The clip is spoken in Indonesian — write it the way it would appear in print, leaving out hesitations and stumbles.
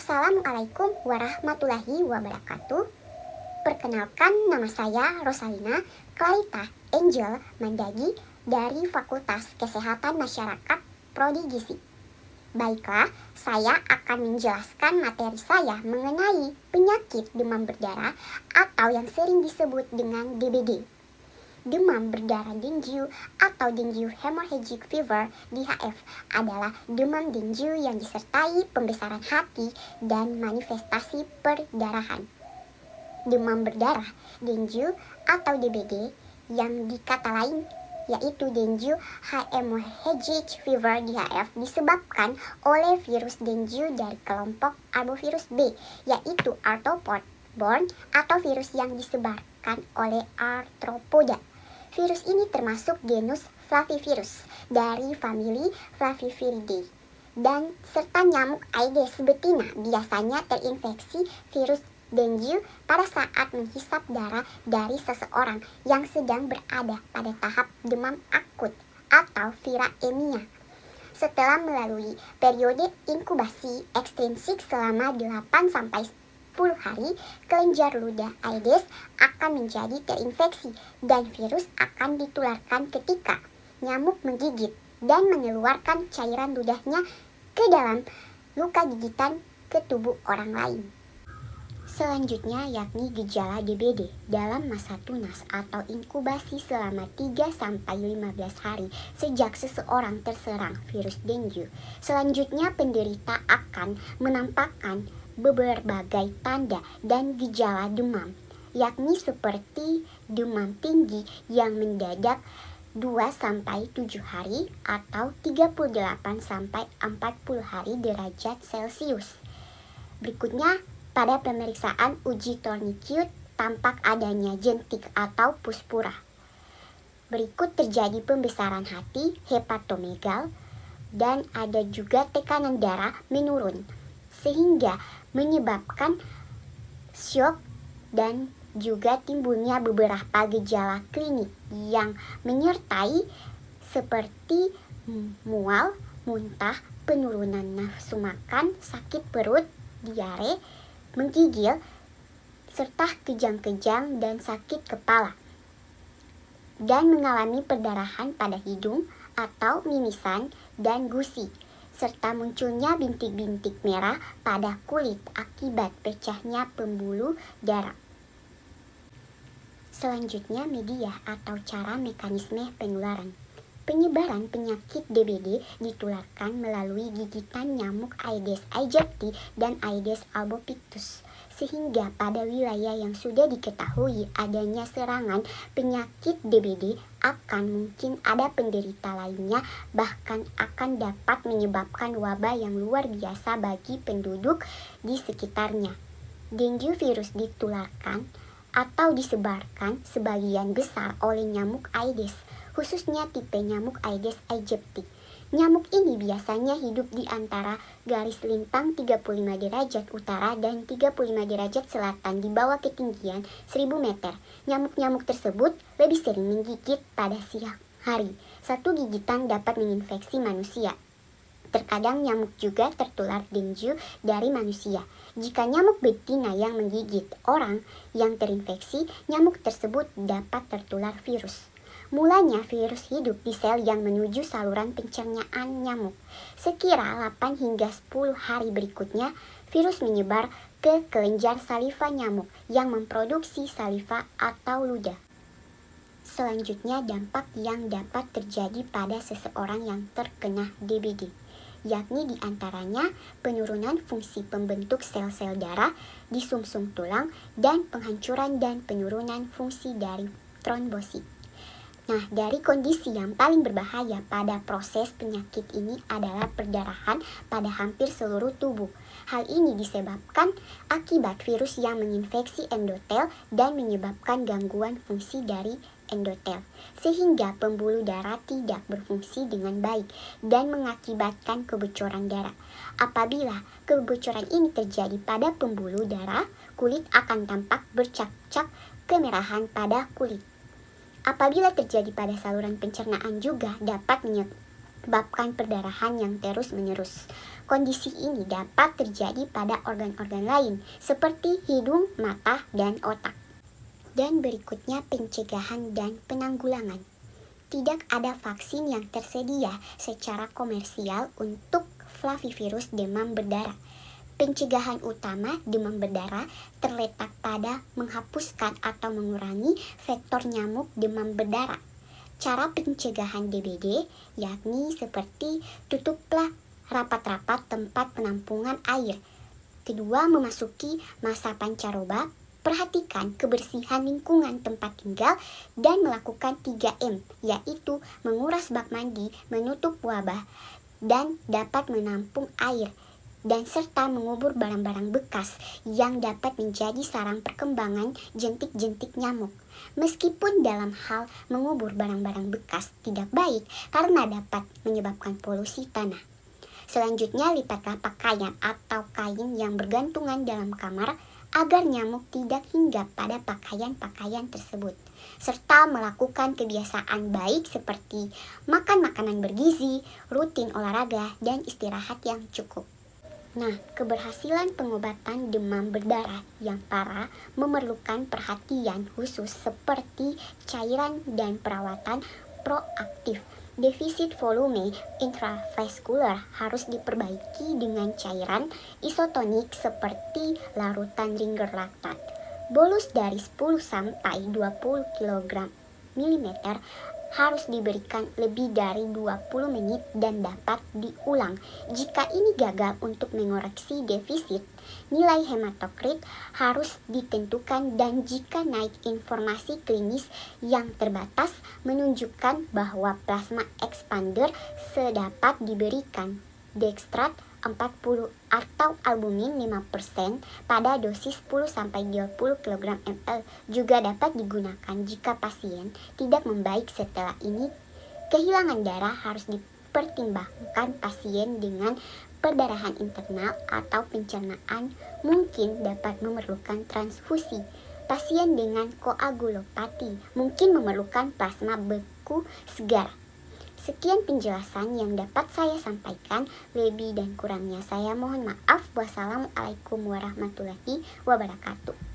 Assalamualaikum warahmatullahi wabarakatuh. Perkenalkan, nama saya Rosalina Clarita Angel Mandagi dari Fakultas Kesehatan Masyarakat Prodi Gizi. Baiklah, saya akan menjelaskan materi saya mengenai penyakit demam berdarah atau yang sering disebut dengan DBD. Demam berdarah dengue atau dengue hemorrhagic fever (DHF) adalah demam dengue yang disertai pembesaran hati dan manifestasi perdarahan. Demam berdarah dengue atau DBD yang dikata lain yaitu dengue hemorrhagic fever (DHF) disebabkan oleh virus dengue dari kelompok arbovirus B, yaitu arthropod-borne atau virus yang disebarkan oleh arthropoda. Virus ini termasuk genus Flavivirus dari famili Flaviviridae dan serta nyamuk Aedes betina biasanya terinfeksi virus dengue pada saat menghisap darah dari seseorang yang sedang berada pada tahap demam akut atau viraemia. Setelah melalui periode inkubasi ekstrinsik selama 8-10 hari, kelenjar ludah Aedes akan menjadi terinfeksi dan virus akan ditularkan ketika nyamuk menggigit dan mengeluarkan cairan ludahnya ke dalam luka gigitan ke tubuh orang lain. Selanjutnya yakni gejala DBD dalam masa tunas atau inkubasi selama 3-15 hari sejak seseorang terserang virus dengue. Selanjutnya penderita akan menampakkan berbagai tanda dan gejala demam, yakni seperti demam tinggi yang mendadak 2-7 hari atau 38-40 hari derajat Celcius. Berikutnya, pada pemeriksaan uji tourniquet tampak adanya jentik atau puspura. Berikut terjadi pembesaran hati, hepatomegal, dan ada juga tekanan darah menurun, sehingga menyebabkan syok dan juga timbulnya beberapa gejala klinik yang menyertai seperti mual, muntah, penurunan nafsu makan, sakit perut, diare, menggigil, serta kejang-kejang dan sakit kepala, dan mengalami perdarahan pada hidung atau mimisan dan gusi, serta munculnya bintik-bintik merah pada kulit akibat pecahnya pembuluh darah. Selanjutnya, media atau cara mekanisme penularan. Penyebaran penyakit DBD ditularkan melalui gigitan nyamuk Aedes aegypti dan Aedes albopictus, sehingga pada wilayah yang sudah diketahui adanya serangan penyakit DBD akan mungkin ada penderita lainnya, bahkan akan dapat menyebabkan wabah yang luar biasa bagi penduduk di sekitarnya. Dengue virus ditularkan atau disebarkan sebagian besar oleh nyamuk Aedes, khususnya tipe nyamuk Aedes aegypti. Nyamuk ini biasanya hidup di antara garis lintang 35 derajat utara dan 35 derajat selatan di bawah ketinggian 1000 meter. Nyamuk-nyamuk tersebut lebih sering menggigit pada siang hari. Satu gigitan dapat menginfeksi manusia. Terkadang nyamuk juga tertular dengue dari manusia. Jika nyamuk betina yang menggigit orang yang terinfeksi, nyamuk tersebut dapat tertular virus. Mulanya virus hidup di sel yang menuju saluran pencernaan nyamuk. Sekira 8 hingga 10 hari berikutnya, virus menyebar ke kelenjar saliva nyamuk yang memproduksi saliva atau ludah. Selanjutnya, dampak yang dapat terjadi pada seseorang yang terkena DBD, yakni diantaranya penurunan fungsi pembentuk sel-sel darah di sumsum tulang dan penghancuran dan penurunan fungsi dari trombosit. Nah, dari kondisi yang paling berbahaya pada proses penyakit ini adalah perdarahan pada hampir seluruh tubuh. Hal ini disebabkan akibat virus yang menginfeksi endotel dan menyebabkan gangguan fungsi dari endotel, sehingga pembuluh darah tidak berfungsi dengan baik dan mengakibatkan kebocoran darah. Apabila kebocoran ini terjadi pada pembuluh darah, kulit akan tampak bercak-cak kemerahan pada kulit. Apabila terjadi pada saluran pencernaan juga dapat menyebabkan perdarahan yang terus-menerus. Kondisi ini dapat terjadi pada organ-organ lain seperti hidung, mata, dan otak. Dan berikutnya pencegahan dan penanggulangan. Tidak ada vaksin yang tersedia secara komersial untuk flavivirus demam berdarah. Pencegahan utama demam berdarah terletak pada menghapuskan atau mengurangi vektor nyamuk demam berdarah. Cara pencegahan DBD yakni seperti tutuplah rapat-rapat tempat penampungan air. Kedua, memasuki masa pancaroba. Perhatikan kebersihan lingkungan tempat tinggal dan melakukan 3M, yaitu menguras bak mandi, menutup wabah, dan dapat menampung air, dan serta mengubur barang-barang bekas yang dapat menjadi sarang perkembangan jentik-jentik nyamuk. Meskipun dalam hal mengubur barang-barang bekas tidak baik karena dapat menyebabkan polusi tanah. Selanjutnya, lipatlah pakaian atau kain yang bergantungan dalam kamar agar nyamuk tidak hinggap pada pakaian-pakaian tersebut, serta melakukan kebiasaan baik seperti makan makanan bergizi, rutin olahraga, dan istirahat yang cukup. Nah, keberhasilan pengobatan demam berdarah yang parah memerlukan perhatian khusus seperti cairan dan perawatan proaktif. Defisit volume intravaskular harus diperbaiki dengan cairan isotonik seperti larutan Ringer laktat. Bolus dari 10 sampai 20 kg mm harus diberikan lebih dari 20 menit dan dapat diulang. Jika ini gagal untuk mengoreksi defisit, nilai hematokrit harus ditentukan dan jika naik informasi klinis yang terbatas menunjukkan bahwa plasma expander sedapat diberikan dextrat 40 atau albumin 5% pada dosis 10-20 kg ml juga dapat digunakan jika pasien tidak membaik setelah ini. Kehilangan darah harus dipertimbangkan pasien dengan perdarahan internal atau pencernaan mungkin dapat memerlukan transfusi. Pasien dengan koagulopati mungkin memerlukan plasma beku segar. Sekian penjelasan yang dapat saya sampaikan, lebih dan kurangnya saya mohon maaf. Wassalamualaikum warahmatullahi wabarakatuh.